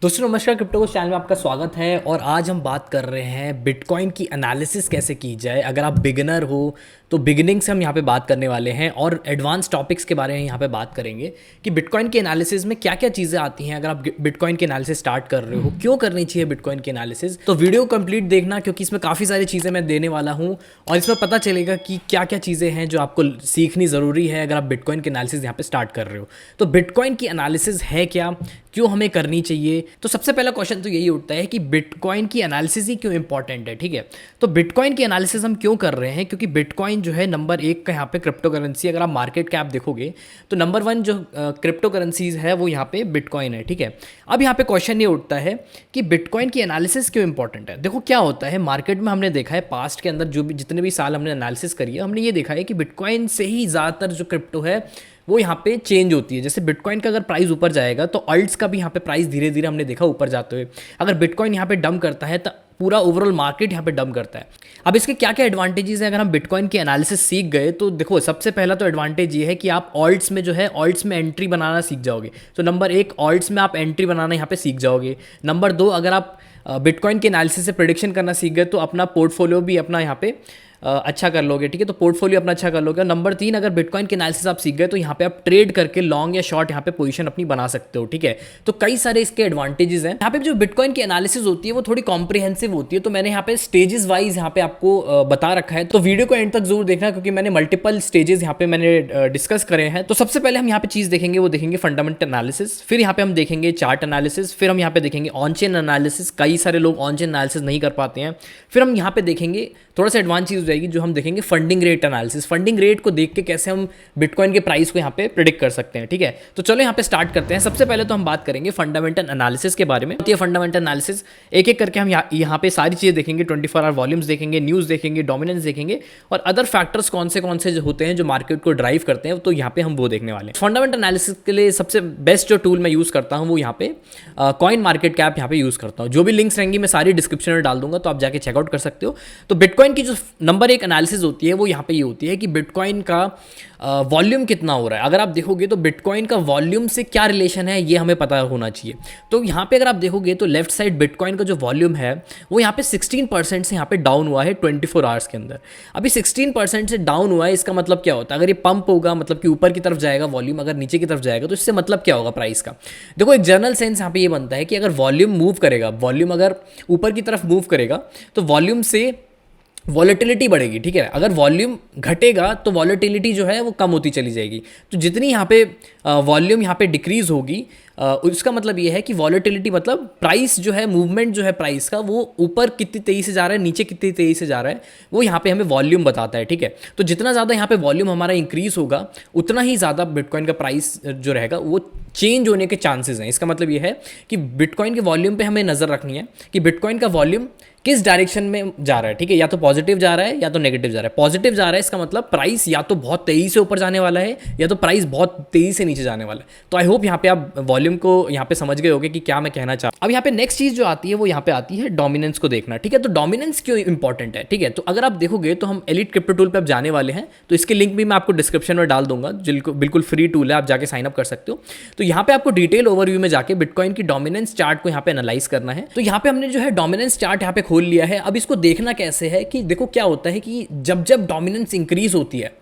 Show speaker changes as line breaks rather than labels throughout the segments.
दोस्तों नमस्कार, क्रिप्टो को चैनल में आपका स्वागत है। और आज हम बात कर रहे हैं बिटकॉइन की एनालिसिस कैसे की जाए। अगर आप बिगिनर हो तो बिगिनिंग से हम यहाँ पे बात करने वाले हैं और एडवांस टॉपिक्स के बारे में यहाँ पे बात करेंगे कि बिटकॉइन के एनालिसिस में क्या क्या चीज़ें आती हैं। अगर आप बिटकॉइन के एनालिसिस स्टार्ट कर रहे हो, क्यों करनी चाहिए बिटकॉइन की एनालिसिस, तो वीडियो कंप्लीट देखना क्योंकि इसमें काफ़ी सारी चीज़ें मैं देने वाला हूँ और इसमें पता चलेगा कि क्या क्या चीज़ें हैं जो आपको सीखनी ज़रूरी है अगर आप बिटकॉइन के एनालिसिस यहाँ पे स्टार्ट कर रहे हो। तो बिटकॉइन की एनालिसिस है क्या, क्यों हमें करनी चाहिए। तो सबसे पहला क्वेश्चन तो यही उठता है कि बिटकॉइन की एनालिसिस ही क्यों इंपॉर्टेंट है। ठीक है, तो बिटकॉइन की एनालिसिस हम क्यों कर रहे हैं, क्योंकि बिटकॉइन जो है नंबर एक का यहाँ पे क्रिप्टो करेंसी। अगर आप मार्केट कैप देखोगे तो नंबर वन जो क्रिप्टो करेंसीज है वो यहाँ पे बिटकॉइन है। ठीक है, अब यहाँ पे क्वेश्चन ये उठता है कि बिटकॉइन की एनालिसिस क्यों इंपॉर्टेंट है। देखो क्या होता है, मार्केट में हमने देखा है पास्ट के अंदर जो भी जितने भी साल हमने एनालिसिस करी है, हमने ये देखा है कि बिटकॉइन से ही ज़्यादातर जो क्रिप्टो है वो यहाँ पे चेंज होती है। जैसे बिटकॉइन का अगर प्राइस ऊपर जाएगा तो अल्ट्स का भी यहाँ पे प्राइस धीरे धीरे हमने देखा ऊपर जाते हुए। अगर बिटकॉइन यहाँ पे डंप करता है तो पूरा ओवरऑल मार्केट यहाँ पे डंप करता है। अब इसके क्या क्या एडवांटेजेस हैं अगर हम बिटकॉइन की एनालिसिस सीख गए तो देखो सबसे पहला तो एडवांटेज ये है कि आप ऑल्ट्स में जो है ऑल्ट्स में एंट्री बनाना सीख जाओगे। तो नंबर एक, ऑल्ट्स में आप एंट्री बनाना यहाँ पे सीख जाओगे। नंबर दो, अगर आप बिटकॉइन के एनालिसिस से प्रेडिक्शन करना सीख गए तो अपना पोर्टफोलियो भी अपना यहाँ पे अच्छा कर लोगे। ठीक है, तो पोर्टफोलियो अपना अच्छा कर लोगे। और नंबर तीन, अगर बिटकॉइन के एनालिसिस आप सीख गए तो यहाँ पे आप ट्रेड करके लॉन्ग या शॉर्ट यहाँ पे पोजीशन अपनी बना सकते हो। ठीक है, तो कई सारे इसके एडवांटेजेस हैं। यहाँ पे जो बिटकॉइन की एनालिसिस होती है वो थोड़ी कॉम्प्रिहेंसिव होती है, तो मैंने यहाँ पे स्टेजेस वाइज यहाँ पे आपको बता रखा है। तो वीडियो को एंड तक जरूर देखना क्योंकि मैंने मल्टीपल स्टेजेस यहाँ पे मैंने डिस्कस करे हैं। तो सबसे पहले हम यहाँ पे चीज़ देखेंगे, वो देखेंगे फंडामेंटल एनालिसिस, फिर यहाँ पे हम देखेंगे चार्ट एनालिसिस, फिर हम यहाँ पे देखेंगे ऑन चेन एनालिसिस। कई सारे लोग ऑन चेन एनालिसिस नहीं कर पाते हैं। फिर हम यहाँ पे देखेंगे थोड़ा सा एडवांस चीज़ हो जाएगी जो हम देखेंगे funding rate analysis. Funding rate को देख के कैसे हम बिटकॉइन के प्राइस को यहाँ पे प्रिडिक्ट कर सकते हैं। ठीक है, तो चलो यहाँ पे स्टार्ट करते हैं। सबसे पहले तो हम बात करेंगे फंडामेंटल एनालिसिस के बारे में। ये फंडामेंटल एनालिसिस एक एक करके हम यहाँ पे सारी चीज़ें देखेंगे। 24 आवर वॉल्यूम्स देखेंगे, न्यूज़ देखेंगे, डोमिनेंस देखेंगे और अदर फैक्टर्स कौन से जो होते हैं जो मार्केट को ड्राइव करते हैं, तो यहाँ पे हम वो देखने वाले हैं। फंडामेंटल एनालिसिस के लिए सबसे बेस्ट जो टूल मैं यूज़ करता हूँ वो यहाँ पे कॉइन मार्केट कैप यहाँ पे यूज़ करता हूँ। जो भी लिंक्स रहेंगी मैं सारी डिस्क्रिप्शन में डाल दूंगा, तो आप जाके चेकआउट कर सकते हो। तो बिटकॉइन की जो नंबर एक एनालिसिस होती है वो यहाँ पे ये होती है कि बिटकॉइन का वॉल्यूम कितना हो रहा है। अगर आप देखोगे तो बिटकॉइन का वॉल्यूम से क्या रिलेशन है ये हमें पता होना चाहिए। तो यहाँ पे अगर आप देखोगे तो लेफ्ट साइड बिटकॉइन का जो वॉल्यूम है वो यहाँ पे 16% से यहाँ पे डाउन हुआ है 24 आवर्स के अंदर। अभी 16% से डाउन हुआ है, इसका मतलब क्या होता है, अगर ये पंप होगा मतलब कि ऊपर की तरफ जाएगा वॉल्यूम, अगर नीचे की तरफ जाएगा तो इससे मतलब क्या होगा प्राइस का। देखो एक जनरल सेंस यहाँ पे ये बनता है कि अगर वॉल्यूम मूव करेगा, वॉल्यूम अगर ऊपर की तरफ मूव करेगा तो वॉल्यूम से वॉलेटिलिटी बढ़ेगी। ठीक है, अगर वॉल्यूम घटेगा तो वॉलेटिलिटी जो है वो कम होती चली जाएगी। तो जितनी यहाँ पे वॉल्यूम यहाँ पे डिक्रीज होगी उसका मतलब ये है कि वॉलेटिलिटी मतलब प्राइस जो है, मूवमेंट जो है प्राइस का वो ऊपर कितनी तेजी से जा रहा है, नीचे कितनी तेजी से जा रहा है, वो यहाँ पे हमें वॉल्यूम बताता है। ठीक है, तो जितना ज़्यादा यहाँ पे वॉल्यूम हमारा इंक्रीज होगा उतना ही ज़्यादा बिटकॉइन का प्राइस जो रहेगा वो चेंज होने के चांसेस हैं। इसका मतलब ये है कि बिटकॉइन के वॉल्यूम पे हमें नज़र रखनी है कि बिटकॉइन का वॉल्यूम किस डायरेक्शन में जा रहा है। ठीक है, या तो पॉजिटिव जा रहा है या तो नेगेटिव जा रहा है। पॉजिटिव जा रहा है इसका मतलब प्राइस या तो बहुत तेजी से ऊपर जाने वाला है या तो प्राइस बहुत तेजी से नीचे जाने वाला है। तो आई होप यहाँ पे आप वॉल्यूम को यहाँ पे समझ गए होगे कि क्या मैं कहना चाहता हूँ। अब यहाँ पे नेक्स्ट चीज़ जो आती है वो यहाँ पे आती है डोमिनेंस को देखना। ठीक है, तो डोमिनेंस क्यों इंपॉर्टेंट है। ठीक है, तो अगर आप देखोगे तो हम एलिट क्रिप्टो टूल पे अब जाने वाले हैं, तो इसके लिंक भी मैं आपको डिस्क्रिप्शन में डाल दूंगा। बिल्कुल फ्री टूल है, आप जाके साइन अप कर सकते हो। तो यहाँ पे आपको डिटेल ओवरव्यू में जाके बिटकॉइन की डोमिनेंस चार्ट को यहाँ पे एनालाइज करना है। तो यहाँ पे हमने जो है डोमिनेंस चार्ट यहाँ पे खोल लिया है। अब इसको देखना कैसे है कि देखो क्या होता है कि जब जब डोमिनेंस इंक्रीज होती है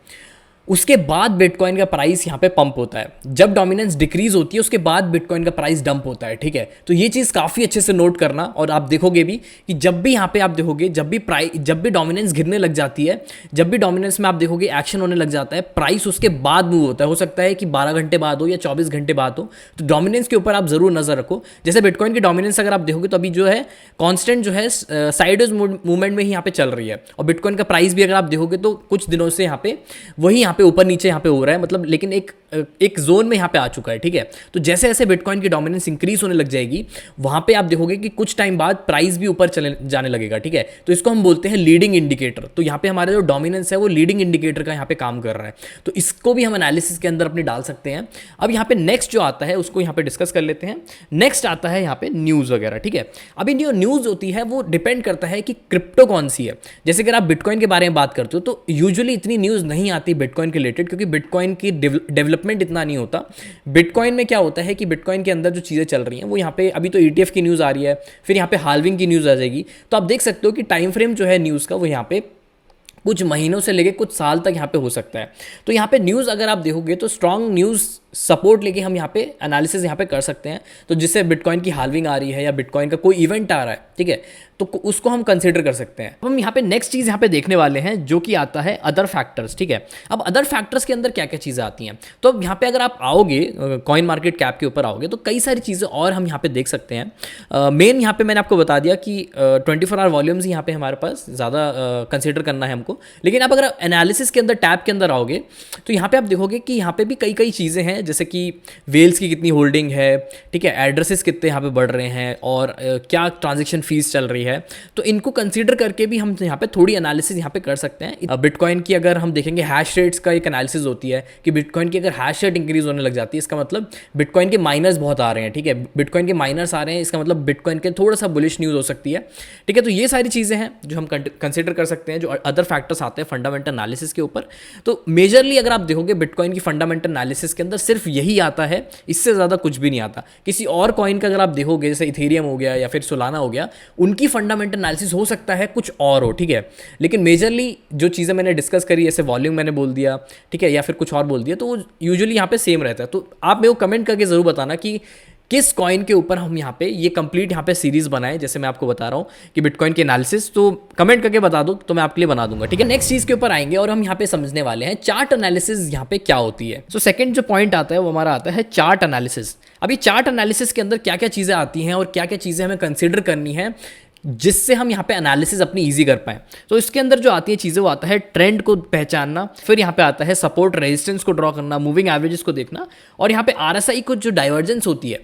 उसके बाद बिटकॉइन का प्राइस यहाँ पे पंप होता है। जब डोमिनेंस डिक्रीज होती है उसके बाद बिटकॉइन का प्राइस डंप होता है। ठीक है, तो ये चीज़ काफ़ी अच्छे से नोट करना। और आप देखोगे भी कि जब भी यहाँ पे आप देखोगे जब भी डोमिनेंस गिरने लग जाती है, जब भी डोमिनेंस में आप देखोगे एक्शन होने लग जाता है, प्राइस उसके बाद मूव होता है। हो सकता है कि 12 घंटे बाद हो या 24 घंटे बाद हो। तो डोमिनेंस के ऊपर आप जरूर नजर रखो। जैसे बिटकॉइन की डोमिनेंस अगर आप देखोगे तो अभी जो है कॉन्स्टेंट जो है साइडवेज मूवमेंट में ही यहाँ पे चल रही है। और बिटकॉइन का प्राइस भी अगर आप देखोगे तो कुछ दिनों से यहाँ पे वही यहाँ पे ऊपर नीचे यहाँ पे हो रहा है, मतलब लेकिन एक जोन में यहाँ पे आ चुका है। ठीक है, तो जैसे जैसे बिटकॉइन की डोमिनेंस इंक्रीज होने लग जाएगी वहां पे आप देखोगे कि कुछ टाइम बाद प्राइस भी ऊपर चले जाने लगेगा। ठीक है, तो इसको हम बोलते हैं लीडिंग इंडिकेटर। तो यहाँ पे हमारा जो डोमिनेंस है वो लीडिंग इंडिकेटर का यहाँ पे काम कर रहा है। तो इसको भी हम एनालिसिस के अंदर अपनी डाल सकते हैं। अब यहाँ पे नेक्स्ट जो आता है उसको यहाँ पे डिस्कस कर लेते हैं। नेक्स्ट आता है यहाँ पे न्यूज़ वगैरह। ठीक है, अभी जो न्यूज़ होती है वो डिपेंड करता है कि क्रिप्टो कौन सी है। जैसे अगर आप बिटकॉइन के बारे में बात करते हो तो यूजुअली इतनी न्यूज़ नहीं आती बिटकॉइन के रिलेटेड, क्योंकि बिटकॉइन की डेवलप डेवलपमेंट इतना नहीं होता। बिटकॉइन में क्या होता है कि बिटकॉइन के अंदर जो चीज़ें चल रही हैं वो यहाँ पे अभी तो ETF की न्यूज़ आ रही है, फिर यहाँ पे हाल्विंग की न्यूज़ आ जाएगी। तो आप देख सकते हो कि टाइम फ्रेम जो है न्यूज़ का वो यहाँ पे कुछ महीनों से लेके कुछ साल तक यहाँ पे हो सकता है। तो यहाँ पे न्यूज़ अगर आप देखोगे तो स्ट्रॉन्ग न्यूज़ सपोर्ट लेके हम यहाँ पे एनालिसिस यहाँ पे कर सकते हैं। तो जिससे बिटकॉइन की हाल्विंग आ रही है या बिटकॉइन का कोई इवेंट आ रहा है, ठीक है, तो उसको हम कंसीडर कर सकते हैं। हम यहाँ पे नेक्स्ट चीज़ यहाँ पे देखने वाले हैं जो कि आता है अदर फैक्टर्स, ठीक है। अब अदर फैक्टर्स के अंदर क्या क्या चीज़ें आती हैं, तो अब यहाँ पे अगर आप आओगे कॉइन मार्केट कैप के ऊपर आओगे तो कई सारी चीज़ें और हम यहाँ पे देख सकते हैं। मेन यहाँ पे मैंने आपको बता दिया कि 24 आवर वॉल्यूम्स यहाँ पे हमारे पास ज़्यादा कंसिडर करना है हमको। लेकिन आप अगर एनालिसिस के अंदर टैब के अंदर आओगे तो यहाँ पे आप देखोगे कि यहाँ पे भी कई कई चीज़ें हैं, जैसे कि वेल्स की कितनी होल्डिंग है, ठीक है, एड्रेसेस कितने यहाँ पे बढ़ रहे हैं और क्या ट्रांजेक्शन फीस चल रही है। तो इनको कंसीडर करके भी हम यहाँ पे थोड़ी एनालिसिस यहाँ पे कर सकते हैं। बिटकॉइन की अगर हम देखेंगे हैश रेट्स का एक एनालिसिस होती है कि बिटकॉइन की अगर हैश रेट इंक्रीज होने लग जाती है, इसका मतलब बिटकॉइन के माइनर्स बहुत आ रहे हैं, ठीक है, बिटकॉइन के माइनर्स आ रहे हैं, इसका मतलब बिटकॉइन के थोड़ा सा बुलिश न्यूज़ हो सकती है, ठीक है। तो ये सारी चीज़ें हैं जो हम कंसिडर कर सकते हैं, जो अदर फैक्टर्स आते हैं फंडामेंटल एनालिसिस के ऊपर। तो मेजरली अगर आप देखोगे बिटकॉइन की फंडामेंटल एनालिसिस के अंदर सिर्फ यही आता है, इससे ज़्यादा कुछ भी नहीं आता। किसी और कॉइन का अगर आप देखोगे, जैसे इथेरियम हो गया या फिर सोलाना हो गया, उनकी फंडामेंटल एनालिसिस हो सकता है कुछ और हो, ठीक है। लेकिन मेजरली जो चीज़ें मैंने डिस्कस करी, जैसे वॉल्यूम मैंने बोल दिया, ठीक है, या फिर कुछ और बोल दिया, तो वो यूजुअली यहाँ पे सेम रहता है। तो आप मेरे को कमेंट करके ज़रूर बताना कि किस कॉइन के ऊपर हम यहाँ पे ये कंप्लीट यहाँ पे सीरीज बनाए, जैसे मैं आपको बता रहा हूँ कि बिटकॉइन की एनालिसिस, तो कमेंट करके बता दो तो मैं आपके लिए बना दूंगा, ठीक है। नेक्स्ट चीज़ के ऊपर आएंगे और हम यहाँ पे समझने वाले हैं चार्ट एनालिसिस यहाँ पे क्या होती है। सो सेकंड जो पॉइंट आता है वो हमारा आता है चार्ट एनालिसिस। अभी चार्ट एनालिसिस के अंदर क्या क्या चीज़ें आती हैं और क्या क्या चीज़ें हमें कंसिडर करनी है जिससे हम यहाँ पे एनालिसिस अपनी इजी कर पाएँ। तो इसके अंदर जो आती है चीज़ें वो आता है ट्रेंड को पहचानना, फिर यहाँ पे आता है सपोर्ट रेजिस्टेंस को ड्रॉ करना, मूविंग एवरेजेस को देखना, और यहाँ पे RSI को जो डाइवर्जेंस होती है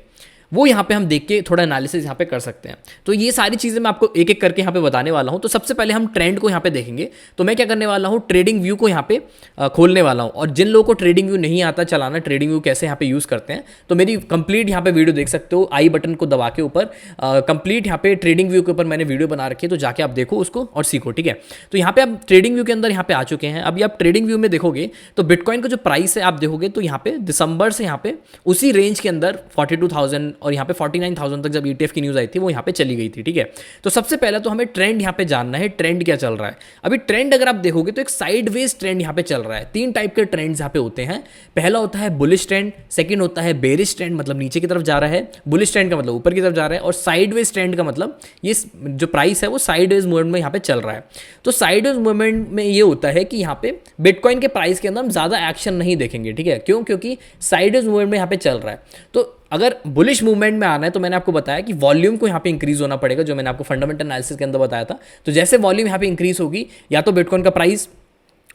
वो यहाँ पे हम देख के थोड़ा एनालिसिस यहाँ पे कर सकते हैं। तो ये सारी चीज़ें मैं आपको एक एक करके यहाँ पे बताने वाला हूँ। तो सबसे पहले हम ट्रेंड को यहाँ पे देखेंगे। तो मैं क्या करने वाला हूँ, ट्रेडिंग व्यू को यहाँ पे खोलने वाला हूँ, और जिन लोगों को ट्रेडिंग व्यू नहीं आता चलाना, ट्रेडिंग व्यू कैसे यहाँ पे यूज़ करते हैं, तो मेरी कंप्लीट यहाँ पे वीडियो देख सकते हो। आई बटन को दबा के ऊपर कंप्लीट यहाँ पे ट्रेडिंग व्यू के ऊपर मैंने वीडियो बना रखी है, तो जाके आप देखो उसको और सीखो, ठीक है। तो यहाँ पे आप ट्रेडिंग व्यू के अंदर यहाँ पे आ चुके हैं। अभी आप ट्रेडिंग व्यू में देखोगे तो बिटकॉइन का जो प्राइस है आप देखोगे तो यहाँ पे दिसंबर से यहाँ पे उसी रेंज के अंदर 42,000 और यहाँ पे 49,000 तक जब ETF की न्यूज़ आई थी वो यहाँ पे चली गई थी, ठीक है। तो सबसे पहले तो हमें ट्रेंड यहाँ पे जानना है, ट्रेंड क्या चल रहा है। अभी ट्रेंड अगर आप देखोगे तो एक साइडवेज ट्रेंड यहाँ पे चल रहा है। 3 टाइप के ट्रेंड्स यहाँ पे होते हैं। पहला होता है बुलिश ट्रेंड, सेकंड होता है बेरिश ट्रेंड, मतलब नीचे की तरफ जा रहा है, बुलिश ट्रेंड का मतलब ऊपर की तरफ जा रहा है, और साइडवेज ट्रेंड का मतलब ये जो प्राइस है वो साइडवेज मूवमेंट में यहाँ पे चल रहा है। तो साइडवेज मूवमेंट में ये होता है कि यहाँ पे बिटकॉइन के प्राइस के अंदर हम ज़्यादा एक्शन नहीं देखेंगे, ठीक है। क्यों? क्योंकि साइडवेज मूवमेंट में यहाँ पे चल रहा है। तो अगर बुलिश मूवमेंट में आना है तो मैंने आपको बताया कि वॉल्यूम को यहाँ पे इंक्रीज होना पड़ेगा, जो मैंने आपको फंडामेंटल एनालिसिस के अंदर बताया था। तो जैसे वॉल्यूम यहाँ पे इंक्रीज होगी, या तो बिटकॉइन का प्राइस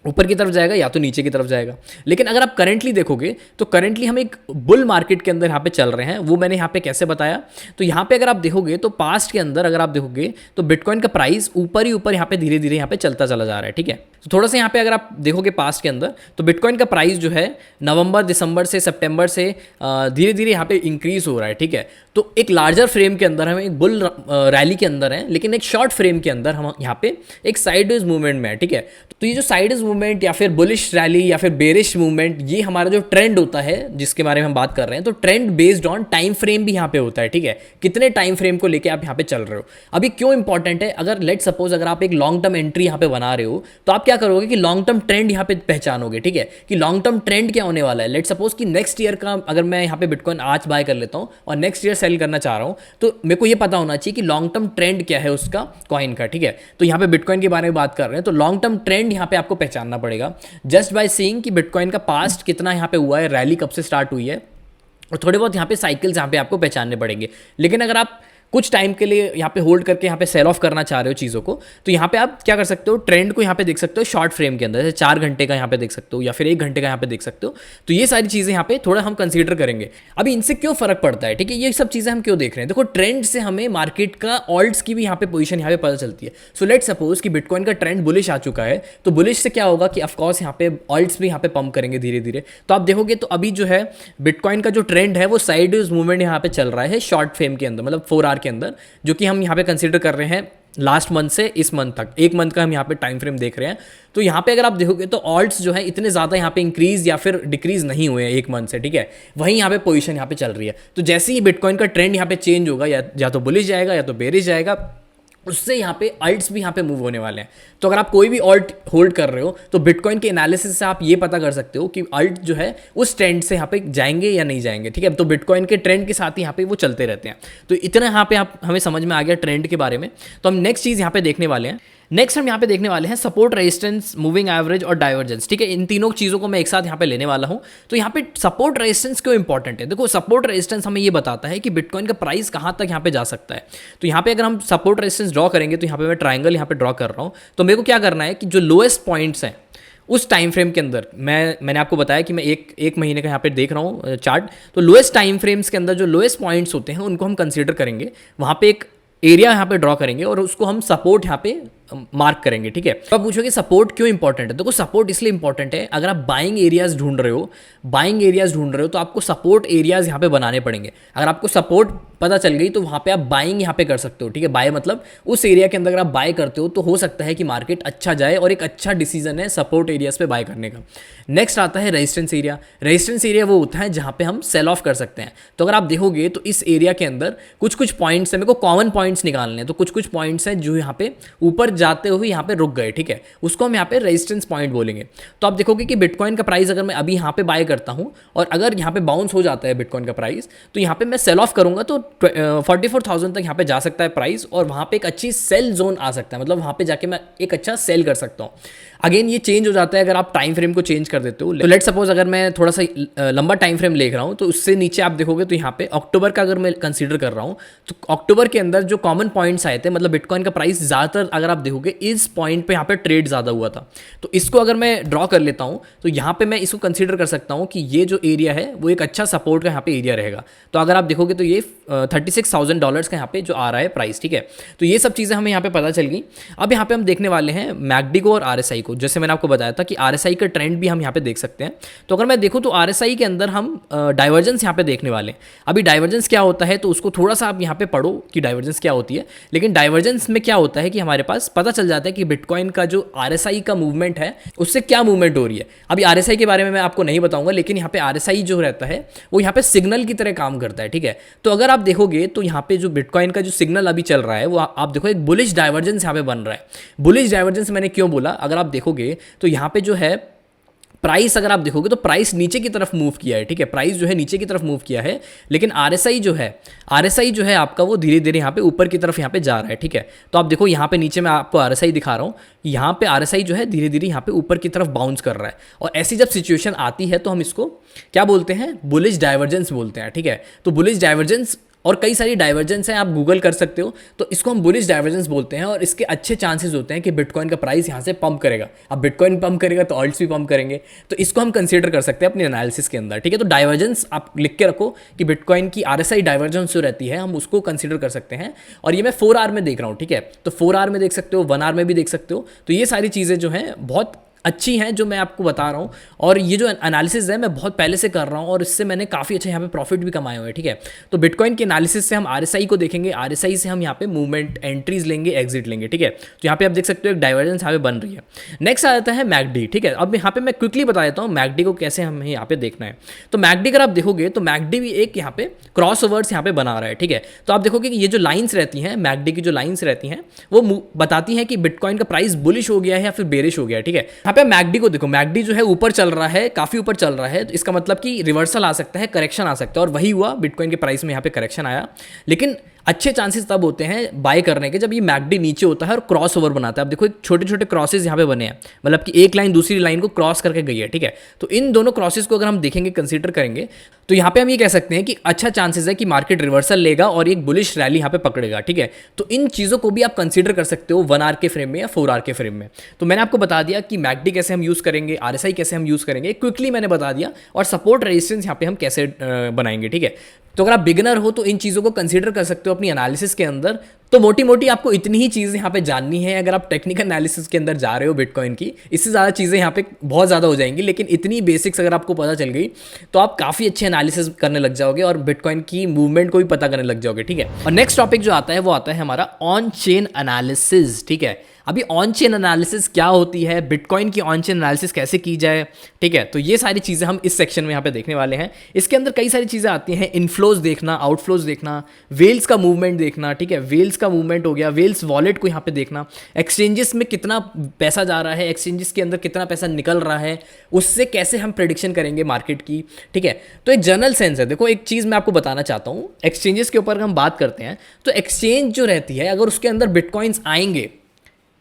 ऊपर की तरफ जाएगा या तो नीचे की तरफ जाएगा। लेकिन अगर आप करंटली देखोगे तो करंटली हम एक बुल मार्केट के अंदर यहाँ पे चल रहे हैं। वो मैंने यहाँ पे कैसे बताया, तो यहाँ पे अगर आप देखोगे तो पास्ट के अंदर अगर आप देखोगे तो बिटकॉइन का प्राइस ऊपर ही ऊपर यहाँ पे धीरे धीरे यहाँ पे चलता चला जा रहा है, ठीक है। तो थोड़ा सा यहाँ पे अगर आप देखोगे पास्ट के अंदर तो बिटकॉइन का प्राइस जो है नवंबर दिसंबर से सितंबर से धीरे धीरे यहाँ पे इंक्रीज हो रहा है, ठीक है। तो एक लार्जर फ्रेम के अंदर हम एक बुल रैली के अंदर हैं, लेकिन एक शॉर्ट फ्रेम के अंदर हम यहाँ पे एक साइडवेज मूवमेंट में है, ठीक है। तो ये जो साइडवेज मूवमेंट या फिर बुलिश रैली या फिर बेरिश मूवमेंट, ये हमारा जो ट्रेंड होता है जिसके बारे में हम बात कर रहे हैं, तो trend based on time frame भी यहाँ पे होता है, ठीक है। कितने टाइम फ्रेम को लेके आप यहाँ पे चल रहे हो। अभी क्यों इंपॉर्टेंट है, अगर लेट सपोज अगर आप एक लॉन्ग टर्म एंट्री यहाँ पे बना रहे हो तो आप क्या करोगे कि लॉन्ग टर्म ट्रेंड यहाँ पे पहचानोगे, ठीक है, कि लॉन्ग टर्म ट्रेंड क्या होने वाला है। लेट सपोज कि नेक्स्ट ईयर का अगर मैं यहाँ पे बिटकॉइन आज बाय कर लेता हूँ और नेक्स्ट ईयर सेल करना चाह रहा हूँ, तो मेरे को ये पता होना चाहिए कि लॉन्ग टर्म ट्रेंड क्या है उसका कॉइन का, ठीक है। तो यहाँ पे बिटकॉइन के बारे में बात कर रहे हैं तो लॉन्ग टर्म ट्रेंड यहाँ पे आपको पहचानना पड़ेगा जस्ट बाय सीइंग कि बिटकॉइन का पास्ट कितना यहाँ पे हुआ है, रैली कब से स्टार्ट हुई है, और थोड़े बहुत यहाँ पे साइकिल्स यहाँ पे आपको पहचानने पड़ेंगे। लेकिन अगर आप कुछ टाइम के लिए यहाँ पे होल्ड करके यहाँ पे सेल ऑफ करना चाह रहे हो चीज़ों को, तो यहाँ पे आप क्या कर सकते हो, ट्रेंड को यहाँ पे देख सकते हो शॉर्ट फ्रेम के अंदर, जैसे 4 घंटे का यहाँ पे देख सकते हो या फिर 1 घंटे का यहाँ पे देख सकते हो। तो ये सारी चीज़ें यहाँ पे थोड़ा हम कंसीडर करेंगे। अभी इनसे क्यों फर्क पड़ता है, ठीक है, ये सब चीज़ें हम क्यों देख रहे हैं। देखो ट्रेंड से हमें मार्केट का ऑल्ट्स की भी यहाँ पे पोजीशन यहाँ पे पता चलती है। सो लेट सपोज कि बिटकॉइन का ट्रेंड बुलिश आ चुका है, तो बुलिश से क्या होगा कि ऑफकोर्स यहाँ पे ऑल्ट्स भी यहाँ पे पंप करेंगे धीरे धीरे। तो आप देखोगे तो अभी जो है बिटकॉइन का जो ट्रेंड है वो साइडवेज मूवमेंट यहाँ पे चल रहा है शॉर्ट फ्रेम के अंदर, मतलब 4 आवर के अंदर, जो कि हम यहाँ पे कंसीडर कर रहे हैं लास्ट मंथ से इस मंथ तक, एक मंथ का हम यहाँ पे टाइम फ्रेम देख रहे हैं। तो यहाँ पे अगर आप देखोगे तो ऑल्ट्स जो है इतने ज़्यादा यहाँ पे इंक्रीज या फिर डिक्रीज नहीं हुए हैं एक मंथ से, ठीक है। वहीं यहाँ पे पोजीशन यहाँ पे चल रही है। तो जैसे ही बिटकॉइन का ट्रेंड यहाँ पे चेंज होगा, या तो बुलिश जाएगा या तो बेरिश जाएगा, उससे यहाँ पे अल्ट्स भी यहाँ पे मूव होने वाले हैं। तो अगर आप कोई भी अल्ट होल्ड कर रहे हो तो बिटकॉइन के एनालिसिस से आप ये पता कर सकते हो कि अल्ट जो है उस ट्रेंड से यहाँ पे जाएंगे या नहीं जाएंगे, ठीक है। तो बिटकॉइन के ट्रेंड के साथ ही यहाँ पे वो चलते रहते हैं। तो इतना यहाँ पे आप हमें समझ में आ गया ट्रेंड के बारे में। तो हम नेक्स्ट चीज़ यहाँ पे देखने वाले हैं। नेक्स्ट हम यहाँ पे देखने वाले हैं सपोर्ट, रेजिस्टेंस, मूविंग एवरेज और डाइवर्जेंस, ठीक है। इन तीनों चीज़ों को मैं एक साथ यहाँ पे लेने वाला हूँ। तो यहाँ पे सपोर्ट रेजिस्टेंस क्यों इंपॉर्टेंट है? देखो, सपोर्ट रेजिस्टेंस हमें ये बताता है कि बिटकॉइन का प्राइस कहाँ तक यहाँ पे जा सकता है। तो यहाँ पे अगर हम सपोर्ट रेजिस्टेंस ड्रॉ करेंगे, तो यहाँ पे मैं ट्राइंगल यहाँ पे ड्रॉ कर रहा हूँ। तो मेरे को क्या करना है कि जो लोएस्ट पॉइंट्स हैं उस टाइम फ्रेम के अंदर, मैंने आपको बताया कि मैं एक महीने का यहाँ पे देख रहा हूँ चार्ट। तो लोएस्ट टाइम फ्रेम्स के अंदर जो लोएस्ट पॉइंट्स होते हैं उनको हम कंसीडर करेंगे, वहाँ पे एक एरिया यहाँ पे ड्रॉ करेंगे और उसको हम सपोर्ट यहाँ पे मार्क करेंगे, ठीक है। तो आप पूछोगे सपोर्ट क्यों इंपॉर्टेंट है? देखो, सपोर्ट इसलिए इंपॉर्टेंट है, अगर आप बाइंग एरियाज ढूंढ रहे हो तो आपको सपोर्ट एरियाज यहाँ पे बनाने पड़ेंगे। अगर आपको सपोर्ट पता चल गई तो वहाँ पे आप बाइंग यहाँ पे कर सकते हो, ठीक है। बाय मतलब उस एरिया के अंदर अगर आप बाय करते हो तो हो सकता है कि मार्केट अच्छा जाए, और एक अच्छा डिसीजन है सपोर्ट एरियाज पे बाय करने का। नेक्स्ट आता है रेजिस्टेंस एरिया। रेजिस्टेंस एरिया वो होता है जहाँ पे हम सेल ऑफ कर सकते हैं। तो अगर आप देखोगे तो इस एरिया के अंदर कुछ पॉइंट्स है, मेरे को कॉमन पॉइंट्स निकालने हैं। तो कुछ पॉइंट्स हैं जो यहाँ पे ऊपर जाते हुए यहाँ पे रुक गए, ठीक है। उसको हम यहाँ पे रेजिस्टेंस पॉइंट बोलेंगे। तो आप देखोगे कि बिटकॉइन का प्राइस अगर मैं अभी यहाँ पे बाय करता हूँ और अगर यहाँ पे बाउंस हो जाता है बिटकॉइन का प्राइस, तो यहाँ पे मैं सेल ऑफ करूँगा तो 44,000 तक यहाँ पे जा सकता है प्राइस, और वहाँ पे एक अच्छी सेल जोन आ सकता है, मतलब वहाँ पे जाके मैं एक अच्छा सेल कर सकता हूँ। अगेन ये चेंज हो जाता है अगर आप टाइम फ्रेम को चेंज कर देते हो। तो लेट सपोज अगर मैं थोड़ा सा लंबा टाइम फ्रेम लेख रहा हूँ, तो उससे नीचे आप देखोगे तो यहाँ पे अक्टूबर का अगर मैं कंसीडर कर रहा हूँ, तो अक्टूबर के अंदर जो कॉमन पॉइंट्स आए थे, मतलब बिटकॉइन का प्राइस ज़्यादातर अगर आप देखोगे इस पॉइंट पे यहाँ पे ट्रेड ज़्यादा हुआ था। तो इसको अगर मैं ड्रॉ कर लेता हूँ तो यहाँ पे मैं इसको कंसीडर कर सकता हूँ कि ये जो एरिया है वो एक अच्छा सपोर्ट का यहाँ पे एरिया रहेगा। तो अगर आप देखोगे तो ये $36,000 का यहाँ पे जो आ रहा है प्राइस, ठीक है। तो ये सब चीज़ें हमें यहाँ पे पता चल गई। अब यहाँ पे हम देखने वाले हैं मैकडी को और आरएसआई को। जैसे मैंने आपको बताया था कि आरएसआई का ट्रेंड भी हम यहाँ पे देख सकते हैं। तो अगर मैं देखूँ तो आरएसआई के अंदर हम डाइवर्जेंस यहाँ पे देखने वाले हैं। अभी डाइवर्जेंस क्या होता है तो उसको थोड़ा सा आप यहाँ पे पढ़ो कि डाइवर्जेंस क्या होती है। लेकिन डाइवर्जेंस में क्या होता है कि हमारे पास पता चल जाता है कि बिटकॉइन का जो आरएसआई का मूवमेंट है उससे क्या मूवमेंट हो रही है। अभी आरएसआई के बारे में मैं आपको नहीं बताऊंगा, लेकिन यहाँ पे आरएसआई जो रहता है वो यहाँ पे सिग्नल की तरह काम करता है, ठीक है। तो अगर आप देखोगे तो यहाँ पे जो बिटकॉइन का जो सिग्नल अभी चल रहा है वो आप देखो एक बुलिश डाइवर्जेंस यहाँ पे बन रहा है। बुलिश डाइवर्जेंस मैंने क्यों बोला, अगर आप देखोगे तो यहाँ पे जो है प्राइस, अगर आप देखोगे तो प्राइस नीचे की तरफ मूव किया है, ठीक है। प्राइस जो है नीचे की तरफ मूव किया है, लेकिन आरएसआई जो है आपका वो धीरे धीरे यहाँ पे ऊपर की तरफ यहाँ पे जा रहा है, ठीक है। तो आप देखो यहाँ पे नीचे मैं आपको आरएसआई दिखा रहा हूँ, यहाँ पे आरएसआई जो है धीरे धीरे यहाँ पे ऊपर की तरफ बाउंस कर रहा है। और ऐसी जब सिचुएशन आती है तो हम इसको क्या बोलते हैं, बुलिश डाइवर्जेंस बोलते हैं, ठीक है। तो बुलिश डाइवर्जेंस और कई सारी डाइवर्जेंस हैं, आप गूगल कर सकते हो। तो इसको हम बुलिश डाइवर्जेंस बोलते हैं, और इसके अच्छे चांसेस होते हैं कि बिटकॉइन का प्राइस यहाँ से पंप करेगा। अब बिटकॉइन पंप करेगा तो ऑल्ट्स भी पंप करेंगे, तो इसको हम कंसीडर कर सकते हैं अपने एनालिसिस के अंदर, ठीक है। तो डाइवर्जेंस आप लिख के रखो कि बिटकॉइन की आरएसआई डाइवर्जेंस जो रहती है हम उसको कंसीडर कर सकते हैं। और ये मैं 4 आवर में देख रहा हूँ, ठीक है। तो 4 आवर में देख सकते हो, 1 आवर में भी देख सकते हो। तो ये सारी चीज़ें जो हैं बहुत अच्छी हैं जो मैं आपको बता रहा हूँ, और ये जो एनालिसिस है मैं बहुत पहले से कर रहा हूँ और इससे मैंने काफ़ी अच्छा यहाँ पे प्रॉफिट भी कमाए हुए हैं, ठीक है। तो बिटकॉइन के एनालिसिस से हम आरएसआई को देखेंगे, आरएसआई से हम यहाँ पे मूवमेंट एंट्रीज लेंगे, एग्जिट लेंगे, ठीक है। तो यहाँ पे आप देख सकते हो एक डाइवर्जेंस यहाँ पे बन रही है। नेक्स्ट आ जाता है मैकडी, ठीक है। अब यहाँ पे मैं क्विकली बता देता हूँ मैकडी को कैसे हमें यहाँ पे देखना है। तो मैकडी अगर आप देखोगे तो मैकडी भी एक यहाँ पे क्रॉस ओवर्स यहाँ पे बना रहा है, ठीक है। तो आप देखोगे कि ये जो लाइन्स रहती हैं, मैकडी की जो लाइन्स रहती हैं वो बताती हैं कि बिटकॉइन का प्राइस बुलिश हो गया है या फिर बेरिश हो गया है, ठीक है। यहाँ पे मैकडी को देखो, मैकडी जो है ऊपर चल रहा है, काफी ऊपर चल रहा है। तो इसका मतलब कि रिवर्सल आ सकता है, करेक्शन आ सकता है, और वही हुआ, बिटकॉइन के प्राइस में यहाँ पे करेक्शन आया। लेकिन अच्छे चांसेस तब होते हैं बाय करने के जब ये मैकडी नीचे होता है और क्रॉस ओवर बनाता है। अब देखो एक छोटे छोटे क्रॉसेस यहाँ पे बने हैं, मतलब कि एक लाइन दूसरी लाइन को क्रॉस करके गई है, ठीक है। तो इन दोनों क्रॉसेस को अगर हम देखेंगे, कंसीडर करेंगे, तो यहाँ पे हम ये कह सकते हैं कि अच्छा चांसेस है कि मार्केट रिवर्सल लेगा और एक बुलिश रैली यहाँ पे पकड़ेगा, ठीक है। तो इन चीज़ों को भी आप कंसीडर कर सकते हो 1 आवर के फ्रेम में या 4 आवर के फ्रेम में। तो मैंने आपको बता दिया कि मैकडी कैसे हम यूज़ करेंगे, आरएसआई कैसे हम यूज़ करेंगे, क्विकली मैंने बता दिया, और सपोर्ट रेजिस्टेंस यहाँ पे हम कैसे बनाएंगे, ठीक है। तो अगर आप बिगनर हो तो इन चीज़ों को कंसीडर कर सकते हो अपनी एनालिसिस के अंदर। तो मोटी मोटी आपको इतनी ही चीज़ें यहाँ पे जाननी है। अगर आप टेक्निकल एनालिसिस के अंदर जा रहे हो बिटकॉइन की, इससे ज़्यादा चीज़ें यहाँ पे बहुत ज़्यादा हो जाएंगी, लेकिन इतनी बेसिक्स अगर आपको पता चल गई तो आप काफ़ी अच्छे एनालिसिस करने लग जाओगे और बिटकॉइन की मूवमेंट को भी पता करने लग जाओगे, ठीक है। और नेक्स्ट टॉपिक जो आता है वो आता है हमारा ऑन चेन एनालिसिस, ठीक है। अभी ऑन चेन एनालिसिस क्या होती है, बिटकॉइन की ऑन चेन एनालिसिस कैसे की जाए, ठीक है। तो ये सारी चीज़ें हम इस सेक्शन में यहाँ पे देखने वाले हैं। इसके अंदर कई सारी चीज़ें आती हैं, इनफ्लोज देखना, आउटफ्लोज देखना, वेल्स का मूवमेंट देखना, ठीक है। वेल्स का मूवमेंट हो गया, वेल्स वॉलेट को यहाँ पे देखना, एक्सचेंजेस में कितना पैसा जा रहा है, एक्सचेंजेस के अंदर कितना पैसा निकल रहा है, उससे कैसे हम प्रेडिक्शन करेंगे मार्केट की, ठीक है। तो एक जनरल सेंस है। देखो एक चीज़ मैं आपको बताना चाहता हूँ, एक्सचेंजेस के ऊपर हम बात करते हैं तो एक्सचेंज जो रहती है, अगर उसके अंदर बिटकॉइंस आएंगे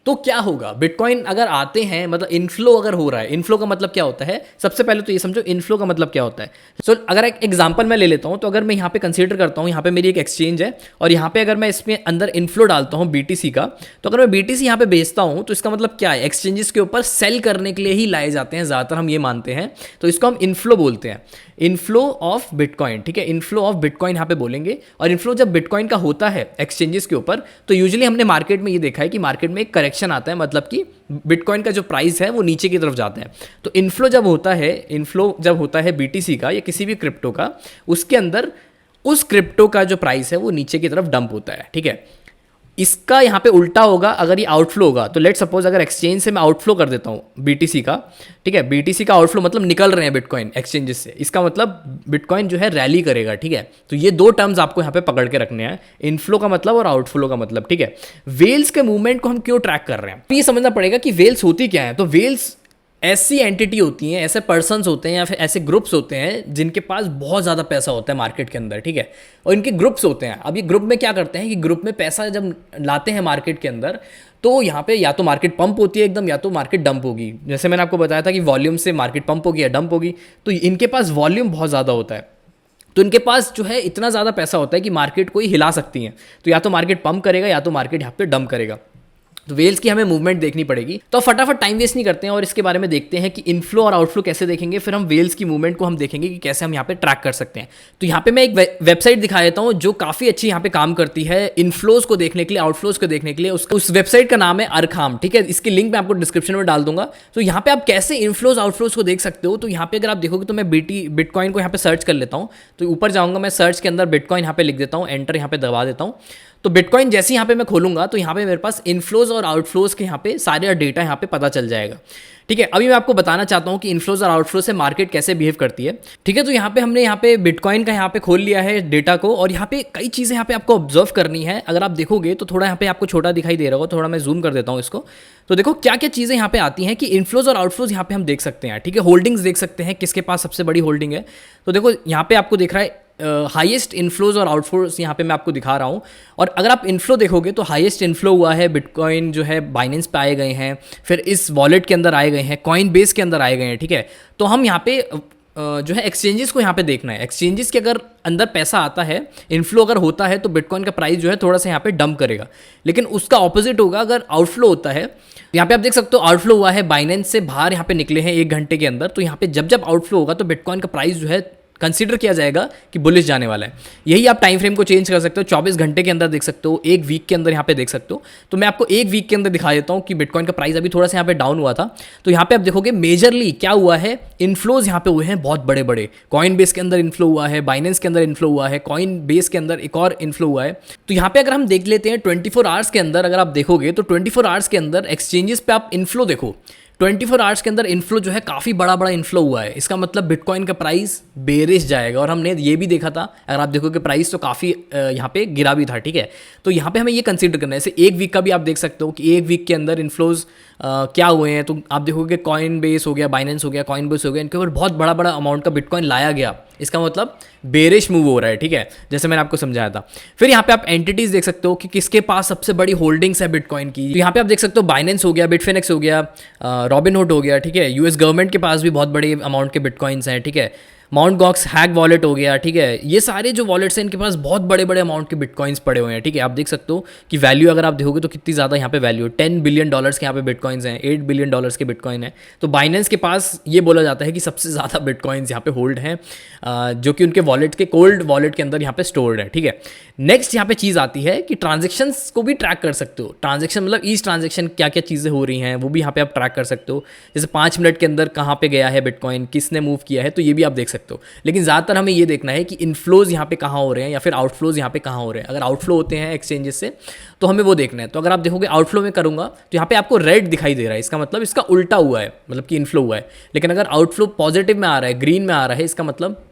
तो क्या होगा। बिटकॉइन अगर आते हैं, मतलब इनफ्लो अगर हो रहा है, इनफ्लो का मतलब क्या होता है, सबसे पहले तो ये समझो इनफ्लो का मतलब क्या होता है। सो अगर एक एग्जांपल मैं ले लेता हूं, तो अगर मैं यहाँ पे कंसीडर करता हूँ, यहाँ पे मेरी एक एक्सचेंज है और यहाँ पे अगर मैं इसमें अंदर इनफ्लो डालता हूँ बीटीसी का, तो अगर मैं बीटीसी यहाँ पे बेचता हूँ तो इसका मतलब क्या है, एक्सचेंजेस के ऊपर सेल करने के लिए ही लाए जाते हैं, ज़्यादातर हम ये मानते हैं। तो इसको हम इनफ्लो बोलते हैं, इनफ्लो ऑफ बिटकॉइन, ठीक है। इनफ्लो ऑफ बिटकॉइन यहाँ पे बोलेंगे। और इनफ्लो जब बिटकॉइन का होता है एक्सचेंजेस के ऊपर, तो यूजुअली हमने मार्केट में ये देखा है कि मार्केट में एक करेक्शन आता है, मतलब कि बिटकॉइन का जो प्राइस है वो नीचे की तरफ जाता है। तो इनफ्लो जब होता है बीटीसी का या किसी भी क्रिप्टो का, उसके अंदर उस क्रिप्टो का जो प्राइस है वो नीचे की तरफ डंप होता है, ठीक है। इसका यहाँ पे उल्टा होगा अगर ये आउटफ्लो होगा। तो लेट सपोज अगर एक्सचेंज से मैं आउटफ्लो कर देता हूँ बीटीसी का, ठीक है। बीटीसी का आउटफ्लो मतलब निकल रहे हैं बिटकॉइन एक्सचेंजेस से, इसका मतलब बिटकॉइन जो है रैली करेगा, ठीक है। तो ये दो टर्म्स आपको यहाँ पे पकड़ के रखने हैं, इनफ्लो का मतलब और आउटफ्लो का मतलब, ठीक है। वेल्स के मूवमेंट को हम क्यों ट्रैक कर रहे हैं, तो ये समझना पड़ेगा कि वेल्स होती क्या है। तो वेल्स ऐसी एंटिटी होती हैं, ऐसे पर्सन्स होते हैं या फिर ऐसे ग्रुप्स होते हैं जिनके पास बहुत ज़्यादा पैसा होता है मार्केट के अंदर, ठीक है। और इनके ग्रुप्स होते हैं। अब ये ग्रुप में क्या करते हैं कि ग्रुप में पैसा जब लाते हैं मार्केट के अंदर, तो यहाँ पे या तो मार्केट पंप होती है एकदम, या तो मार्केट डंप होगी। जैसे मैंने आपको बताया था कि वॉल्यूम से मार्केट पंप होगी या डंप होगी, तो इनके पास वॉल्यूम बहुत ज़्यादा होता है। तो इनके पास जो है इतना ज़्यादा पैसा होता है कि मार्केट को ही हिला सकती हैं। तो या तो मार्केट पंप करेगा या तो मार्केट यहाँ पे डंप करेगा। तो वेल्स की हमें मूवमेंट देखनी पड़ेगी। तो फटाफट टाइम वेस्ट नहीं करते हैं और इसके बारे में देखते हैं कि इनफ्लो और आउटफ्लो कैसे देखेंगे। फिर हम वेल्स की मूवमेंट को हम देखेंगे कि कैसे हम यहाँ पे ट्रैक कर सकते हैं। तो यहाँ पे मैं एक वेबसाइट दिखा देता हूँ जो काफ़ी अच्छी यहाँ पे काम करती है इनफ्लोज को देखने के लिए, आउटफ्लोज को देखने के लिए। उस वेबसाइट का नाम है अरखाम, ठीक है। इसकी लिंक मैं आपको डिस्क्रिप्शन में डाल दूंगा। तो यहाँ पे आप कैसे इनफ्लोज आउटफ्लोज को देख सकते हो। तो यहाँ पे अगर आप देखोगे तो मैं बिटकॉइन को यहाँ पे सर्च कर लेता हूँ। तो ऊपर जाऊँगा, मैं सर्च के अंदर बिटकॉइन यहाँ पे लिख देता हूँ, एंटर यहाँ पे दबा देता हूँ। तो बिटकॉइन जैसे यहाँ पे मैं खोलूंगा तो यहाँ पे मेरे पास इनफ्लोज और आउटफ्लोज के यहाँ पे सारे डेटा यहाँ पे पता चल जाएगा, ठीक है। अभी मैं आपको बताना चाहता हूँ कि इनफ्लोज और आउटफ्लोज से मार्केट कैसे बिहेव करती है, ठीक है। तो यहाँ पे हमने यहाँ पे बिटकॉइन का यहाँ पे खोल लिया है डेटा को, और यहाँ पे कई चीज़ें यहाँ पे आपको ऑब्जर्व करनी है। अगर आप देखोगे तो थोड़ा यहाँ पे आपको छोटा दिखाई दे रहा होगा, थोड़ा मैं जूम कर देता हूँ इसको। तो देखो क्या क्या चीज़ें यहाँ पे आती हैं कि इनफ्लोज और आउटफ्लोज यहाँ पे हम देख सकते हैं, ठीक है। होल्डिंग्स देख सकते हैं, किसके पास सबसे बड़ी होल्डिंग है। तो देखो यहाँ पे आपको दिख रहा है हाईएस्ट इनफ्लोज और आउटफ्लोज यहाँ पे मैं आपको दिखा रहा हूँ। और अगर आप इनफ्लो देखोगे तो हाईएस्ट इनफ्लो हुआ है बिटकॉइन जो है बाइनेंस पे आए गए हैं, फिर इस वॉलेट के अंदर आए गए हैं, कॉइन बेस के अंदर आए गए हैं, ठीक है। तो हम यहाँ पे जो है एक्सचेंजेस को यहाँ पे देखना है। एक्सचेंजेस के अगर अंदर पैसा आता है, इनफ्लो अगर होता है, तो बिटकॉइन का प्राइस जो है थोड़ा सा यहाँ पे डंप करेगा। लेकिन उसका ऑपोजिट होगा अगर आउटफ्लो होता है। यहाँ पे आप देख सकते हो आउटफ्लो हुआ है, बाइनेंस से बाहर यहाँ पे निकले हैं 1 घंटे के अंदर। तो यहाँ पे जब जब आउटफ्लो होगा तो बिटकॉइन का प्राइस जो है कंसीडर किया जाएगा कि बुलिश जाने वाला है। यही आप टाइम फ्रेम को चेंज कर सकते हो, 24 घंटे के अंदर देख सकते हो, 1 वीक के अंदर यहाँ पे देख सकते हो। तो मैं आपको 1 वीक के अंदर दिखा देता हूँ कि बिटकॉइन का प्राइस अभी थोड़ा सा यहाँ पे डाउन हुआ था। तो यहाँ पे आप देखोगे मेजरली क्या हुआ है, इनफ्लोज यहाँ पे हुए हैं बहुत बड़े बड़े। कॉइन बेस के अंदर इनफ्लो हुआ है, बाइनेंस के अंदर इनफ्लो हुआ है, कॉइन बेस के अंदर एक और इनफ्लो हुआ है। तो यहाँ पे अगर हम देख लेते हैं 24 आवर्स के अंदर, अगर आप देखोगे तो 24 आवर्स के अंदर एक्सचेंजेस पे आप इनफ्लो देखो, 24 आवर्स के अंदर इनफ्लो जो है काफ़ी बड़ा बड़ा इनफ्लो हुआ है। इसका मतलब बिटकॉइन का प्राइस बेरिश जाएगा। और हमने ये भी देखा था, अगर आप देखोगे प्राइस तो काफ़ी यहाँ पे गिरा भी था, ठीक है। तो यहाँ पे हमें ये कंसीडर करना है। जैसे 1 वीक का भी आप देख सकते हो कि 1 वीक के अंदर इनफ्लोज क्या हुए हैं। तो आप देखोगे कॉइन बेस हो गया, बाइनेंस हो गया, कॉइन बेस हो गया, इनके ऊपर बहुत बड़ा बड़ा अमाउंट का बिटकॉइन लाया गया। इसका मतलब बेरिश मूव हो रहा है, ठीक है, जैसे मैंने आपको समझाया था। फिर यहाँ पे आप एंटिटीज देख सकते हो कि किसके पास सबसे बड़ी होल्डिंग्स है बिटकॉइन की। तो यहाँ पे आप देख सकते हो बाइनेंस हो गया, बिटफिनेक्स हो गया, रॉबिनहुड हो गया, ठीक है। यूएस गवर्नमेंट के पास भी बहुत बड़े अमाउंट के बिटकॉइंस हैं, ठीक है। माउंट गॉक्स हैक वॉलेट हो गया, ठीक है। ये सारे जो वॉलेट्स हैं इनके पास बहुत बड़े बड़े अमाउंट के बिटकॉइंस पड़े हुए हैं, ठीक है। आप देख सकते हो कि वैल्यू अगर आप देखोगे तो कितनी ज़्यादा यहाँ पे वैल्यू है, $10 बिलियन के यहाँ पे बिटकॉइंस हैं, $8 बिलियन के बिटकॉइन है। तो बाइनेंस के पास ये बोला जाता है कि सबसे ज़्यादा बिटकॉइंस यहाँ पे होल्ड हैं, जो कि उनके वॉलेट के कोल्ड वॉलेट के अंदर यहाँ पे स्टोर्ड है, ठीक है। नेक्स्ट यहाँ पे चीज़ आती है कि ट्रांजेक्शन्स को भी ट्रैक कर सकते हो। ट्रांजेक्शन मतलब ईच ट्रांजेक्शन क्या क्या चीज़ें हो रही हैं वो भी यहाँ पे आप ट्रैक कर सकते हो। जैसे 5 मिनट के अंदर कहाँ पे गया है बिटकॉइन, किसने मूव किया है, तो ये भी आप देख सकते हो। लेकिन ज़्यादातर हमें ये देखना है कि इनफ्लोज यहाँ पे कहाँ हो रहे हैं या फिर आउटफ्लोज यहाँ पे कहाँ हो रहे हैं। अगर आउटफ्लो होते हैं एक्सचेंजेस से तो हमें वो देखना है। तो अगर आप देखोगे आउटफ्लो में करूँगा तो यहाँ पे आपको रेड दिखाई दे रहा है, इसका मतलब इसका उल्टा हुआ है, मतलब कि इनफ्लो हुआ है। लेकिन अगर आउटफ्लो पॉजिटिव में आ रहा है, ग्रीन में आ रहा है, इसका मतलब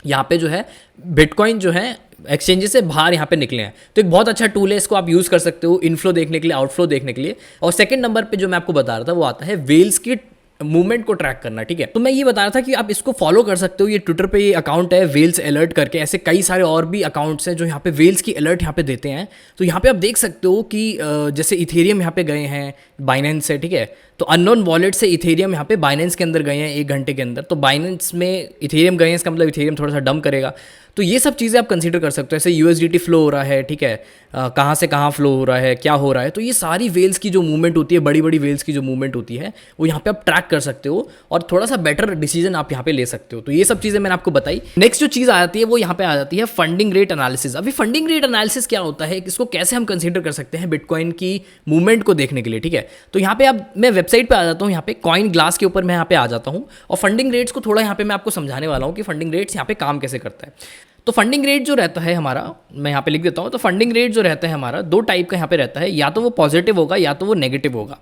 यहाँ पे जो है बिटकॉइन जो है एक्सचेंजेस से बाहर यहाँ पे निकले हैं। तो एक बहुत अच्छा टूल है, इसको आप यूज़ कर सकते हो इनफ्लो देखने के लिए, आउटफ्लो देखने के लिए। और सेकंड नंबर पे जो मैं आपको बता रहा था वो आता है वेल्स की मूवमेंट को ट्रैक करना, ठीक है। तो मैं ये बता रहा था कि आप इसको फॉलो कर सकते हो। ये ट्विटर पे ये अकाउंट है वेल्स अलर्ट करके, ऐसे कई सारे और भी अकाउंट्स हैं जो यहाँ पे वेल्स की अलर्ट यहाँ पे देते हैं। तो यहाँ पे आप देख सकते हो कि जैसे इथेरियम यहाँ पे गए हैं बाइनेंस से, ठीक है। तो अननोन वॉलेट से इथेरियम यहाँ पे बाइनेंस के अंदर गए हैं 1 घंटे के अंदर। तो बाइनेंस में इथेरियम गए हैं, इसका मतलब इथेरियम थोड़ा सा डंप करेगा। तो ये सब चीज़ें आप कंसीडर कर सकते हो। ऐसे USDT फ्लो हो रहा है, ठीक है, कहाँ से कहाँ फ्लो हो रहा है, क्या हो रहा है। तो ये सारी वेल्स की जो मूवमेंट होती है, बड़ी बड़ी वेल्स की जो मूवमेंट होती है, वो यहाँ पे आप ट्रैक कर सकते हो और थोड़ा सा बेटर डिसीजन आप यहाँ पे ले सकते हो। तो ये सब चीज़ें मैंने आपको बताई। नेक्स्ट जो चीज़ आ जाती है वो यहाँ पे आ जाती है फंडिंग रेट एनालिसिस। अभी फंडिंग रेट एनालिसिस क्या होता है, इसको कैसे हम कंसीडर कर सकते हैं बिटकॉइन की मूवमेंट को देखने के लिए, ठीक है। तो यहाँ पे अब मैं वेबसाइट पे आ जाता हूँ, यहाँ पे कॉइन ग्लास के ऊपर मैं यहाँ पे आ जाता हूँ और फंडिंग रेट्स को थोड़ा यहाँ पे मैं आपको समझाने वाला हूँ कि फंडिंग रेट्स यहाँ पे काम कैसे करता है। तो फंडिंग रेट जो रहता है हमारा, मैं यहाँ पे लिख देता हूँ। तो फंडिंग रेट जो रहता है हमारा 2 टाइप का यहाँ पे रहता है, या तो वो पॉजिटिव होगा या तो वो नेगेटिव होगा।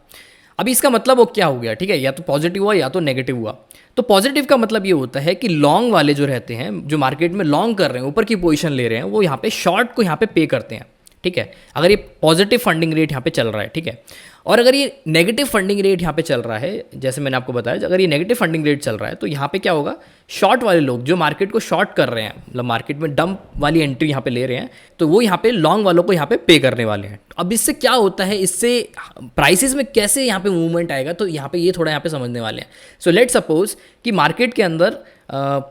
अभी इसका मतलब वो क्या हो गया, ठीक है, या तो पॉजिटिव हुआ या तो नेगेटिव हुआ। तो पॉजिटिव का मतलब ये होता है कि लॉन्ग वाले जो रहते हैं, जो मार्केट में लॉन्ग कर रहे हैं, ऊपर की पोजीशन ले रहे हैं, वो यहाँ पे शॉर्ट को यहाँ पे पे करते हैं, ठीक है, अगर ये पॉजिटिव फंडिंग रेट यहाँ पे चल रहा है, ठीक है। और अगर ये नेगेटिव फंडिंग रेट यहाँ पे चल रहा है, जैसे मैंने आपको बताया, अगर ये नेगेटिव फंडिंग रेट चल रहा है तो यहाँ पे क्या होगा, शॉर्ट वाले लोग जो मार्केट को शॉर्ट कर रहे हैं, मतलब मार्केट में डंप वाली एंट्री यहाँ पे ले रहे हैं, तो वो यहाँ पे लॉन्ग वालों को यहाँ पे पे करने वाले हैं। अब इससे क्या होता है, इससे प्राइसेस में कैसे यहाँ पे मूवमेंट आएगा, तो यहाँ पे ये थोड़ा यहाँ पे समझने वाले हैं। सो लेट सपोज कि मार्केट के अंदर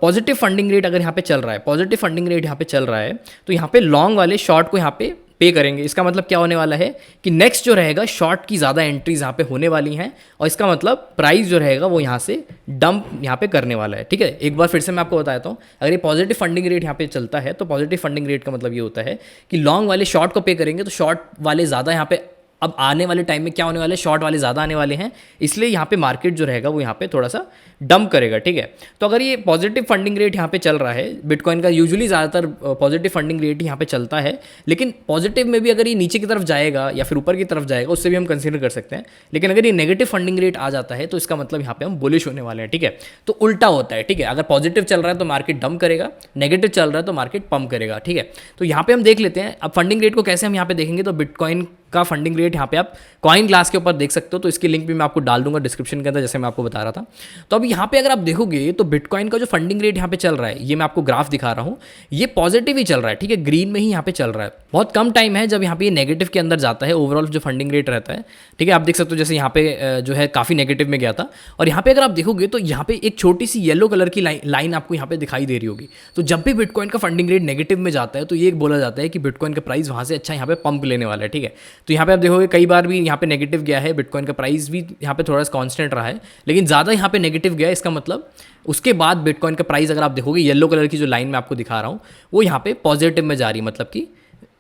पॉजिटिव फंडिंग रेट अगर यहाँ पे चल रहा है, पॉजिटिव फंडिंग रेट यहाँ पे चल रहा है, तो यहाँ पे लॉन्ग वाले शॉर्ट को यहाँ पे पे करेंगे। इसका मतलब क्या होने वाला है कि नेक्स्ट जो रहेगा शॉर्ट की ज़्यादा एंट्रीज यहाँ पे होने वाली हैं और इसका मतलब प्राइस जो रहेगा वो यहाँ से डंप यहाँ पे करने वाला है, ठीक है। एक बार फिर से मैं आपको बताता हूँ, अगर ये पॉजिटिव फंडिंग रेट यहाँ पे चलता है तो पॉजिटिव फंडिंग रेट का मतलब ये होता है कि लॉन्ग वाले शॉर्ट को पे करेंगे, तो शॉर्ट वाले ज़्यादा यहाँ पे अब आने वाले टाइम में क्या होने वाले, शॉर्ट वाले ज़्यादा आने वाले हैं, इसलिए यहाँ पे मार्केट जो रहेगा वो यहाँ पे थोड़ा सा डंप करेगा, ठीक है। तो अगर ये पॉजिटिव फंडिंग रेट यहाँ पे चल रहा है बिटकॉइन का, यूजुअली ज़्यादातर पॉजिटिव फंडिंग रेट यहाँ पे चलता है, लेकिन पॉजिटिव में भी अगर ये नीचे की तरफ जाएगा या फिर ऊपर की तरफ जाएगा उससे भी हम कंसिडर कर सकते हैं। लेकिन अगर ये नेगेटिव फंडिंग रेट आ जाता है तो इसका मतलब यहाँ पे हम बुलिश होने वाले हैं, ठीक है। तो उल्टा होता है, ठीक है, अगर पॉजिटिव चल रहा है तो मार्केट डंप करेगा, नेगेटिव चल रहा है तो मार्केट पंप करेगा, ठीक है। तो यहाँ पे हम देख लेते हैं अब फंडिंग रेट को कैसे हम यहाँ पे देखेंगे। तो बिटकॉइन का फंडिंग रेट यहाँ पे आप कॉइन ग्लास के ऊपर देख सकते हो, तो इसकी लिंक भी मैं आपको डाल दूंगा डिस्क्रिप्शन के अंदर, जैसे मैं आपको बता रहा था। तो अब यहाँ पे अगर आप देखोगे तो बिटकॉइन का जो फंडिंग रेट यहाँ पे चल रहा है, ये मैं आपको ग्राफ दिखा रहा हूँ, ये पॉजिटिव ही चल रहा है, ठीक है, ग्रीन में ही यहाँ पे चल रहा है। बहुत कम टाइम है जब यहाँ पे ये नेगेटिव के अंदर जाता है, ओवरऑल जो फंडिंग रेट रहता है, ठीक है। आप देख सकते हो जैसे यहाँ पे जो है काफ़ी नेगेटिव में गया था, और यहाँ पे अगर आप देखोगे तो यहाँ पे एक छोटी सी येलो कलर की लाइन आपको यहाँ पे दिखाई दे रही होगी। तो जब भी बिटकॉइन का फंडिंग रेट नेगेटिव में जाता है तो ये बोला जाता है कि बिटकॉइन का प्राइस वहाँ से अच्छा यहाँ पे पंप लेने वाला है, ठीक है। तो यहाँ पे आप देखोगे कई बार भी यहाँ पे नेगेटिव गया है, बिटकॉइन का प्राइस भी यहाँ पे थोड़ा सा कांस्टेंट रहा है, लेकिन ज़्यादा यहाँ पे नेगेटिव गया, इसका मतलब उसके बाद बिटकॉइन का प्राइस अगर आप देखोगे येलो कलर की जो लाइन मैं आपको दिखा रहा हूँ वो यहाँ पे पॉजिटिव में जा रही है। मतलब कि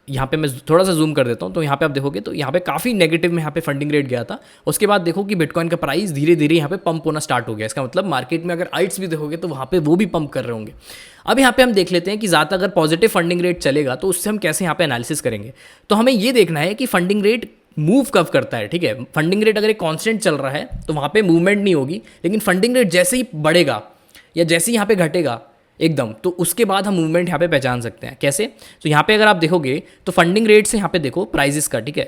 यहाँ पे मैं थोड़ा सा जूम कर देता हूँ, तो यहाँ पे आप देखोगे तो यहाँ पे काफ़ी नेगेटिव में यहाँ पे फंडिंग रेट गया था, उसके बाद देखो कि बिटकॉइन का प्राइस धीरे धीरे यहाँ पे पंप होना स्टार्ट हो गया। इसका मतलब मार्केट में अगर आइट्स भी देखोगे तो वहाँ पे वो भी पंप कर रहे होंगे। अब यहाँ पे हम देख लेते हैं कि ज़्यादा अगर पॉजिटिव फंडिंग रेट चलेगा तो उससे हम कैसे यहाँ पे एनालिसिस करेंगे। तो हमें ये देखना है कि फंडिंग रेट मूव कब करता है, ठीक है। फंडिंग रेट अगर एक कांस्टेंट चल रहा है तो वहाँ पे मूवमेंट नहीं होगी, लेकिन फंडिंग रेट जैसे ही बढ़ेगा या जैसे ही यहाँ पे घटेगा एकदम, तो उसके बाद हम मूवमेंट यहाँ पे पहचान सकते हैं। कैसे? तो यहाँ पे अगर आप देखोगे तो फंडिंग रेट से यहाँ पे देखो प्राइजेस का, ठीक है।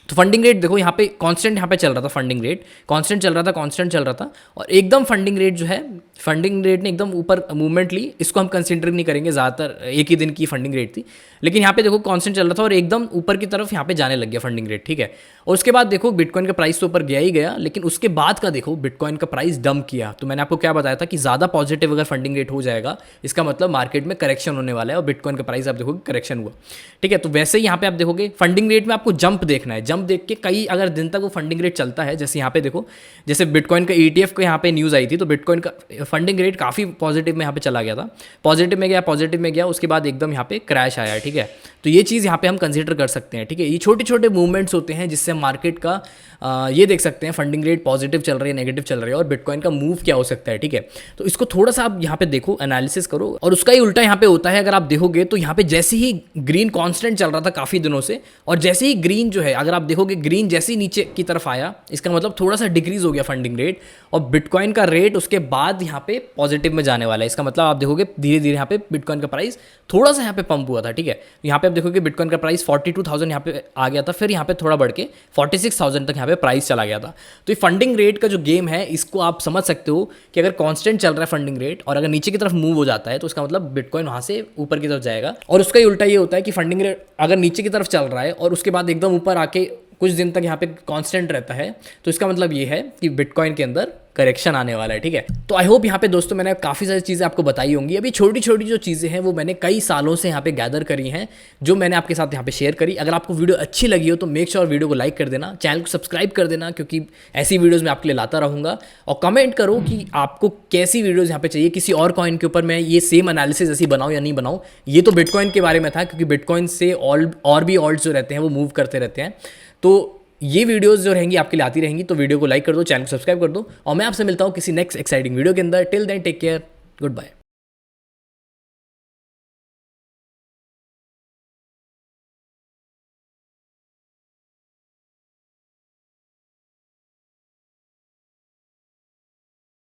तो फंडिंग रेट देखो यहाँ पे कांस्टेंट यहाँ पे चल रहा था, फंडिंग रेट कांस्टेंट चल रहा था, और एकदम फंडिंग रेट जो है फंडिंग रेट ने एकदम ऊपर मूवमेंट ली, इसको हम कंसिडर नहीं करेंगे, ज़्यादातर एक ही दिन की फंडिंग रेट थी। लेकिन यहाँ पे देखो कांस्टेंट चल रहा था और एकदम ऊपर की तरफ यहाँ पे जाने लग गया फंडिंग रेट, ठीक है। और उसके बाद देखो बिटकॉइन का प्राइस तो ऊपर गया ही गया, लेकिन उसके बाद का देखो बिटकॉइन का प्राइस डंप किया। तो मैंने आपको क्या बताया था कि ज़्यादा पॉजिटिव अगर फंडिंग रेट हो जाएगा, इसका मतलब मार्केट में करेक्शन होने वाला है, और बिटकॉइन का प्राइस आप देखोगे करेक्शन हुआ, ठीक है। तो वैसे ही यहाँ पे आप देखोगे फंडिंग रेट में आपको जंप देखना है, जंप देख के कई अगर दिन तक वो फंडिंग रेट चलता है, जैसे यहाँ पे देखो, जैसे बिटकॉइन का ETF को यहाँ पे न्यूज़ आई थी, तो बिटकॉइन का फंडिंग रेट काफ़ी पॉजिटिव में यहाँ पे चला गया था, पॉजिटिव में गया, उसके बाद एकदम यहाँ पे क्रैश आया, ठीक है। तो ये चीज़ यहाँ पे हम कंसीडर कर सकते हैं, ठीक है। ये छोटे छोटे मूवमेंट्स होते हैं जिससे मार्केट का ये देख सकते हैं फंडिंग रेट पॉजिटिव चल रही है, नेगेटिव चल रही है, और बिटकॉइन का मूव क्या हो सकता है, ठीक है। तो इसको थोड़ा सा आप यहाँ पे देखो, एनालिसिस करो, और उसका ही उल्टा यहाँ पे होता है। अगर आप देखोगे तो यहाँ पे जैसे ही ग्रीन कांस्टेंट चल रहा था काफ़ी दिनों से, और जैसे ही ग्रीन जो है, अगर आप देखोगे ग्रीन जैसे ही नीचे की तरफ आया, इसका मतलब थोड़ा सा डिक्रीज हो गया फंडिंग रेट, और बिटकॉइन का रेट उसके बाद यहाँ पे पॉजिटिव में जाने वाला है। इसका मतलब आप देखोगे धीरे धीरे यहाँ पे बिटकॉइन का प्राइस थोड़ा सा यहाँ पे पंप हुआ था, ठीक है। यहाँ पे आप देखोगे बिटकॉइन का प्राइस 42,000 यहाँ पे आ गया था, फिर यहाँ पे थोड़ा बढ़ के 46,000 तक यहाँ पे प्राइस चला गया था। तो ये फंडिंग रेट का जो गेम है, इसको आप समझ सकते हो कि अगर कांस्टेंट चल रहा है फंडिंग रेट और अगर नीचे की तरफ मूव हो जाता है, तो उसका मतलब बिटकॉइन वहाँ से ऊपर की तरफ जाएगा। और उसका ही उल्टा ये होता है कि फंडिंग रेट अगर नीचे की तरफ चल रहा है और उसके बाद एकदम ऊपर आके कुछ दिन तक यहाँ पे कांस्टेंट रहता है, तो इसका मतलब ये है कि बिटकॉइन के अंदर करेक्शन आने वाला है, ठीक है। तो आई होप यहाँ पे दोस्तों मैंने काफ़ी सारी चीज़ें आपको बताई होंगी। अभी छोटी छोटी जो चीज़ें हैं वो मैंने कई सालों से यहाँ पे गैदर करी हैं, जो मैंने आपके साथ यहाँ पे शेयर करी। अगर आपको वीडियो अच्छी लगी हो तो मेक श्योर वीडियो को लाइक कर देना, चैनल को सब्सक्राइब कर देना, क्योंकि ऐसी वीडियोज़ मैं आपके लिए लाता रहूँगा। और कमेंट करो कि आपको कैसी वीडियोज़ यहाँ पे चाहिए, किसी और कॉइन के ऊपर मैं ये सेम एनालिसिस ऐसी बनाऊँ या नहीं बनाऊँ। ये तो बिटकॉइन के बारे में था, क्योंकि बिटकॉइन से और भी ऑल्ट्स जो रहते हैं वो मूव करते रहते हैं। तो ये वीडियोस जो रहेंगी आपके लिए आती रहेंगी। तो वीडियो को लाइक कर दो, चैनल को सब्सक्राइब कर दो, और मैं आपसे मिलता हूँ किसी नेक्स्ट एक्साइटिंग वीडियो के अंदर। Till then take care, good bye.